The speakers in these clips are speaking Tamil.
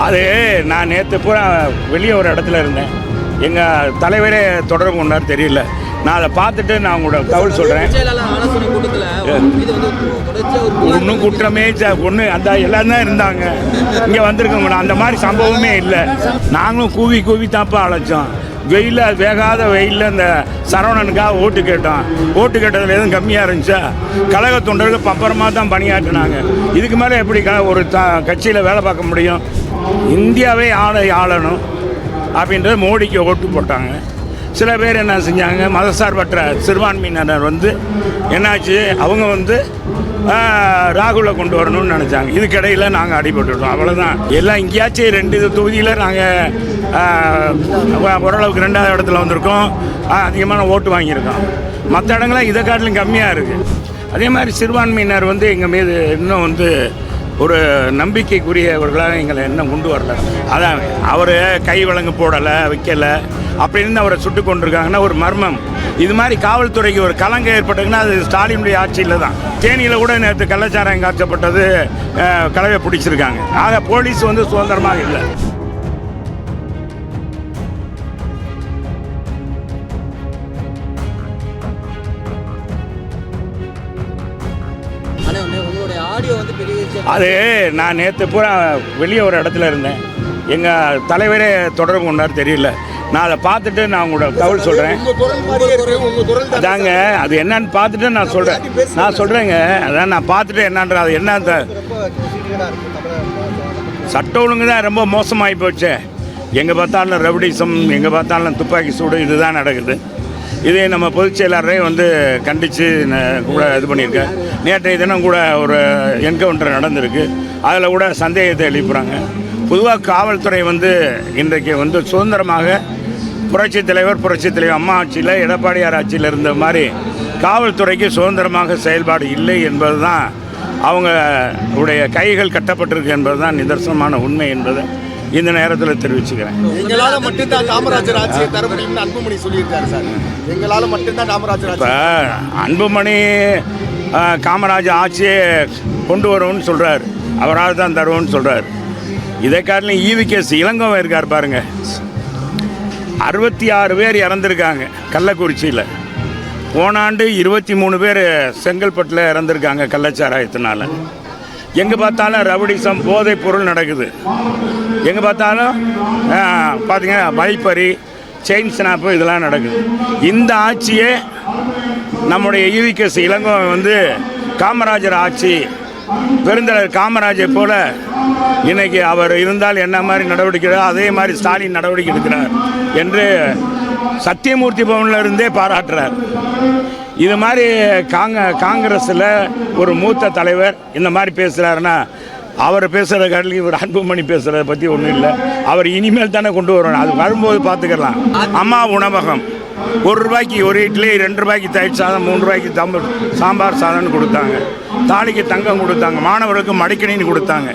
அது நான் நேற்று பூரா வெளியே ஒரு இடத்துல இருந்தேன். எங்கள் தலைவரே தொடர்பு கொண்டார் தெரியல. நான் அதை பார்த்துட்டு நான் உங்களோட தகவல் சொல்கிறேன். ஒன்றும் குற்றமே ஒன்று அந்த எல்லாம் தான் இருந்தாங்க. இங்கே வந்திருக்கோங்க, அந்த மாதிரி சம்பவமே இல்லை. நாங்களும் கூவி கூவி தாப்பா அழைச்சோம். வெயிலில் வேகாத வெயிலில் இந்த சரவணனுக்காக ஓட்டு கேட்டோம். ஓட்டு கேட்டதில் எதுவும் கம்மியாக இருந்துச்சா? கழக தொண்டர்கள் பப்பரமாக தான் பணியாற்றினாங்க. இதுக்கு மேலே எப்படி ஒரு கட்சியில் வேலை பார்க்க முடியும்? இந்தியாவே ஆளணும் அப்படின்றது மோடிக்கு ஓட்டு போட்டாங்க. சில பேர் என்ன செஞ்சாங்க, மதசார்பற்ற சிறுபான்மையினர் என்னாச்சு, அவங்க ராகுலை கொண்டு வரணும்னு நினச்சாங்க. இதுக்கிடையில் நாங்கள் அடிபட்டுட்டோம். அவ்வளோதான். எல்லாம் எங்கேயாச்சும் 2 தொகுதியில் நாங்கள் ஓரளவுக்கு 2வது இடத்துல வந்திருக்கோம். அதிகமான ஓட்டு வாங்கியிருக்கோம். மற்ற இடங்கள்லாம் இதை காட்டிலும் கம்மியாக இருக்குது. அதே மாதிரி சிறுபான்மையினர் எங்கள் மீது இன்னும் ஒரு நம்பிக்கைக்குரியவர்களாக எங்களை இன்னும் கொண்டு வரல. அதான் அவர் கை வழங்கு போடலை, வைக்கலை அப்படின்னு அவரை சுட்டு கொண்டிருக்காங்கன்னா ஒரு மர்மம். இது மாதிரி காவல்துறைக்கு ஒரு கலங்கம் ஏற்பட்டதுன்னா அது ஸ்டாலினுடைய ஆட்சியில் தான். தேனியில் கூட நேற்று கள்ளச்சாராயம் காய்ச்சப்பட்டது, கலவை பிடிச்சிருக்காங்க. ஆக போலீஸ் சுதந்திரமாக இல்லை. அது நான் நேற்று பூரா வெளியே ஒரு இடத்துல இருந்தேன். எங்கள் தலைவரே தொடர்பு கொண்டார் தெரியல. நான் அதை பார்த்துட்டு நான் உங்களோட தகவல் சொல்கிறேன். அதாங்க அது என்னன்னு பார்த்துட்டு நான் சொல்கிறேங்க. அதான் நான் பார்த்துட்டு என்னன்ற அது என்ன அந்த சட்ட ஒழுங்கு தான் ரொம்ப மோசமாகி போச்சு. எங்கே பார்த்தாலும் ரவுடிசம், எங்கே பார்த்தாலும் துப்பாக்கி சூடு, இதுதான் நடக்குது. இதே நம்ம பொதுச் செயலாளரே கண்டித்து கூட இது பண்ணியிருக்கேன். நேற்றைய தினம் கூட ஒரு என்கவுண்டர் நடந்திருக்கு. அதில் கூட சந்தேகத்தை எழுப்புறாங்க. பொதுவாக காவல்துறை இன்றைக்கு சுதந்திரமாக புரட்சித் தலைவர் அம்மா ஆட்சியில், எடப்பாடியார் ஆட்சியில் இருந்த மாதிரி காவல்துறைக்கு சுதந்திரமாக செயல்பாடு இல்லை என்பது தான் அவங்களுடைய கைகள் கட்டப்பட்டிருக்கு என்பது தான் நிதர்சனமான உண்மை என்பதை இந்த நேரத்தில் தெரிவிச்சுக்கிறேன். எங்களால் மட்டும்தான் காமராஜர் ஆட்சியை தர முடியும்னு அன்புமணி சொல்லியிருக்காரு சார். எங்களால் மட்டும்தான் காமராஜர் இப்போ அன்புமணி காமராஜர் ஆட்சியை கொண்டு வருவோன்னு சொல்கிறார். அவரால் தான் தருவோன்னு சொல்கிறார். இதை காட்டிலும் ஈவிகேஸ் இளங்கோவன் இருக்கார் பாருங்க. 66 பேர் இறந்துருக்காங்க கள்ளக்குறிச்சியில். போன ஆண்டு 23 பேர் செங்கல்பட்டில் இறந்துருக்காங்க கள்ளச்சாராயத்தினால. எங்கே பார்த்தாலும் ரவுடிசம், போதைப் பொருள் நடக்குது. எங்கே பார்த்தாலும் பார்த்தீங்கன்னா வழிப்பறி, செயின் ஸ்னாப்பு, இதெல்லாம் நடக்குது. இந்த ஆட்சியே நம்முடைய ஈவிகேஸ் இளங்கோவன் காமராஜர் ஆட்சி, பெருந்தலைவர் காமராஜர் போல இன்னைக்கு அவர் இருந்தால் என்ன மாதிரி நடவடிக்கை அதே மாதிரி ஸ்டாலின் நடவடிக்கை எடுக்கிறார் என்று சத்தியமூர்த்தி பவனில் இருந்தே பாராட்டுறார். இது மாதிரி காங்கிரஸில் ஒரு மூத்த தலைவர் இந்த மாதிரி பேசுகிறாருன்னா, அவர் பேசுகிற காட்டில் இவர் அன்புமணி பேசுகிறத பற்றி ஒன்றும் இல்லை. அவர் இனிமேல் தானே கொண்டு வரணும். அது வரும்போது பார்த்துக்கலாம். அம்மா உணவகம் 1 ரூபாய்க்கு ஒரு இட்லி, 2 ரூபாய்க்கு தயிர் சாதம், 3 ரூபாய்க்கு சாம்பார் சாதம்னு கொடுத்தாங்க. தாலிக்கு தங்கம் கொடுத்தாங்க. மாணவர்களுக்கு மடிக்கணின்னு கொடுத்தாங்க.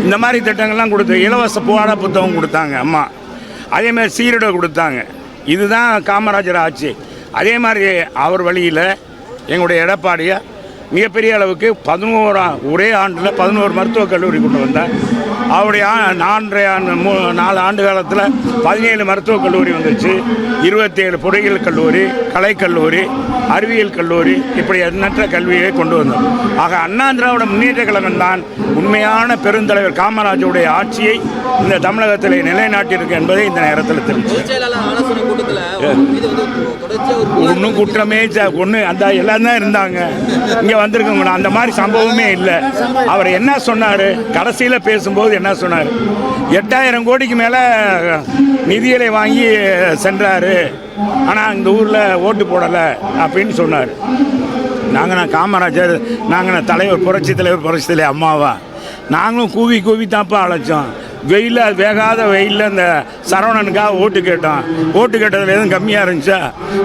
இந்த மாதிரி திட்டங்கள்லாம் கொடுத்து இலவச பாட புத்தகம் கொடுத்தாங்க அம்மா. அதேமாதிரி சீருடை கொடுத்தாங்க. இதுதான் காமராஜர் ஆட்சி. அதே மாதிரி அவர் வழியில் எங்களுடைய எடப்பாடியை மிகப்பெரிய அளவுக்கு ஒரே ஆண்டில் 11 மருத்துவக் கல்லூரி கொண்டு வந்தார். அவருடைய 4 ஆண்டு காலத்தில் 17 மருத்துவக் கல்லூரி வந்துச்சு. 27 பொறியியல் கல்லூரி, கலைக்கல்லூரி, அறிவியல் கல்லூரி, இப்படி எண்ணற்ற கல்வியை கொண்டு வந்தோம். ஆக அண்ணா திராவிட முன்னேற்ற கழகம் தான் உண்மையான பெருந்தலைவர் காமராஜருடைய ஆட்சியை இந்த தமிழகத்தில் நிலைநாட்டியிருக்கு என்பதை இந்த நேரத்தில் தெரிவிச்சு. ஒன்றும் குற்றமே ஒன்று அந்த எல்லாம் தான் இருந்தாங்க. இங்கே வந்திருக்கோங்க, அந்த மாதிரி சம்பவமே இல்லை. அவர் என்ன சொன்னார், கடைசியில் பேசும்போது என்ன சொன்னார், 8000 கோடிக்கு மேலே நிதிகளை வாங்கி சென்றார், ஆனால் இந்த ஊரில் ஓட்டு போடலை அப்படின்னு சொன்னார். நாங்கள் காமராஜர், நாங்கள் தலைவர் புரட்சி தலைவர் அம்மாவா நாங்களும் கூவி கூவி தாப்பா அழைச்சோம். வெயிலில் வேகாத வெயிலில் இந்த சரவணனுக்காக ஓட்டு கேட்டோம். ஓட்டு கேட்டதில் எதுவும் கம்மியாக இருந்துச்சா?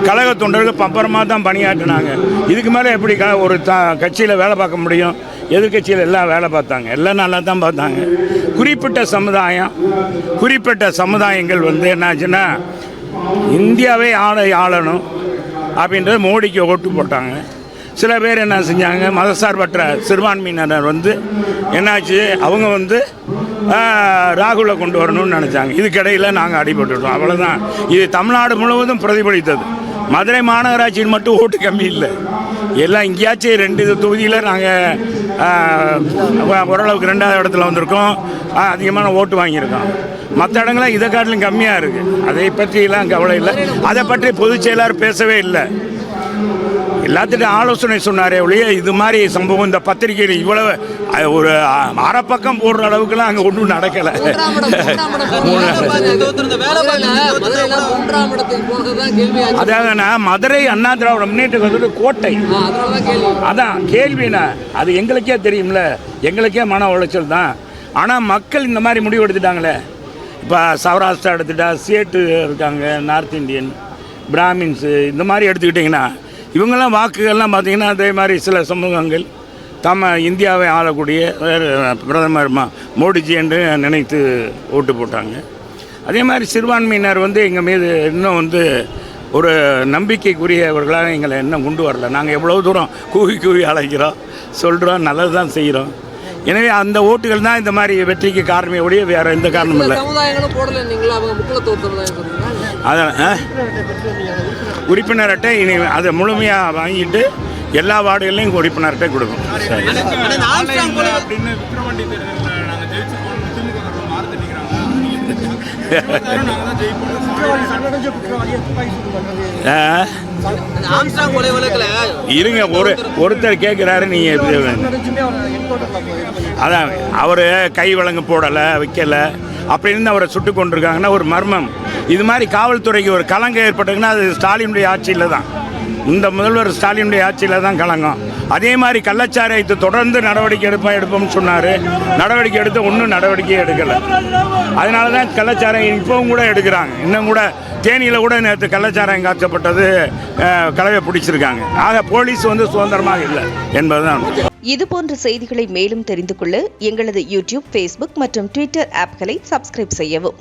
கழக தொண்டர்கள் பப்பரமாக தான் பணியாற்றினாங்க. இதுக்கு மேலே எப்படி ஒரு கட்சியில் வேலை பார்க்க முடியும்? எதிர்கட்சியில் எல்லாம் வேலை பார்த்தாங்க, எல்லாம் நல்லா தான் பார்த்தாங்க. குறிப்பிட்ட சமுதாயங்கள் என்னாச்சுன்னா இந்தியாவே ஆளணும் அப்படின்றது மோடிக்கு ஓட்டு போட்டாங்க. சில பேர் என்ன செஞ்சாங்க, மதசார்பற்ற சிறுபான்மையினர் வந்து என்னாச்சு, அவங்க வந்து ராகுலை கொண்டு வரணும்னு நினச்சாங்க. இதுக்கிடையில் நாங்கள் அடிபட்டுட்டோம். அவ்வளோதான். இது தமிழ்நாடு முழுவதும் பிரதிபலித்தது. மதுரை மாநகராட்சியில் மட்டும் ஓட்டு கம்மி இல்லை. எல்லாம் இங்கேயாச்சும் 2 தொகுதியில் நாங்கள் ஓரளவுக்கு 2வது இடத்துல வந்திருக்கோம். அதிகமான ஓட்டு வாங்கியிருக்கோம். மற்ற இடங்கள்லாம் இதை காட்டிலும் கம்மியாக இருக்குது. அதை பற்றியெல்லாம் கவலை இல்லை. அதை பற்றி பொதுச் செயலாளர் பேசவே இல்லை. எல்லாத்துட்டும் ஆலோசனை சொன்னாரே ஒழிய இது மாதிரி சம்பவம் இந்த பத்திரிகையில் இவ்வளவு ஒரு அரை பக்கம் போடுற அளவுக்குலாம் அங்கே ஒன்றும் நடக்கலை. அதாவதுண்ணா, மதுரை அண்ணா திராவிட முன்னேற்ற கழகத்தோட கோட்டை. அதான் கேள்விண்ணா, அது எங்களுக்கே தெரியும்ல, எங்களுக்கே மன உளைச்சல் தான். ஆனால் மக்கள் இந்த மாதிரி முடிவு எடுத்துட்டாங்களே. இப்போ சௌராஷ்டிரா எடுத்துட்டா, சேட்டு இருக்காங்க, நார்த் இந்தியன், பிராமின்ஸு, இந்த மாதிரி எடுத்துக்கிட்டிங்கன்னா இவங்கெல்லாம் வாக்குகள்லாம் பார்த்திங்கன்னா அதே மாதிரி சில சமூகங்கள் இந்தியாவை ஆளக்கூடிய பிரதமர் மோடிஜி என்று நினைத்து ஓட்டு போட்டாங்க. அதே மாதிரி சிறுபான்மையினர் வந்து எங்கள் மீது இன்னும் வந்து ஒரு நம்பிக்கைக்குரியவர்களாக எங்களை இன்னும் கொண்டு வரல. நாங்கள் எவ்வளோ தூரம் கூவி அழைக்கிறோம், சொல்கிறோம், நல்லது தான் செய்கிறோம். எனவே அந்த ஓட்டுகள் தான் இந்த மாதிரி வெற்றிக்கு காரணமே ஒழிய வேறு எந்த காரணமும் இல்லை. அதான் உறுப்பினர் அட்டை இனி அதை முழுமையாக வாங்கிட்டு எல்லா வார்டுகள்லையும் உறுப்பினர் அட்டை கொடுக்கும். இருங்க, ஒருத்தர் கேட்குறாரு, நீங்கள் அதான் அவர் கை வழங்கு போடலை, வைக்கலை அப்படின்னு அவரை சுட்டு கொண்டிருக்காங்கன்னா ஒரு மர்மம். இது மாதிரி காவல்துறைக்கு ஒரு கலங்கம் ஏற்பட்டதுன்னா அது ஸ்டாலினுடைய ஆட்சியில் தான், இந்த முதல்வர் ஸ்டாலினுடைய ஆட்சியில் தான் கலங்கம். அதே மாதிரி கள்ளச்சாராயத்தை தொடர்ந்து நடவடிக்கை எடுப்போம்னு சொன்னார். நடவடிக்கை எடுத்து ஒன்றும் நடவடிக்கையே எடுக்கலை. அதனால தான் கள்ளச்சாராயம் இப்போவும் கூட எடுக்கிறாங்க. இன்னும் கூட தேனியில் கூட நேற்று கள்ளச்சாராயம் காய்ச்சப்பட்டது, கலவை பிடிச்சிருக்காங்க. ஆக போலீஸ் வந்து சுதந்திரமாக இல்லை என்பதுதான். இதுபோன்ற செய்திகளை மேலும் தெரிந்து கொள்ள எங்களது யூடியூப், ஃபேஸ்புக் மற்றும் ட்விட்டர் ஆப்களை சப்ஸ்கிரைப் செய்யவும்.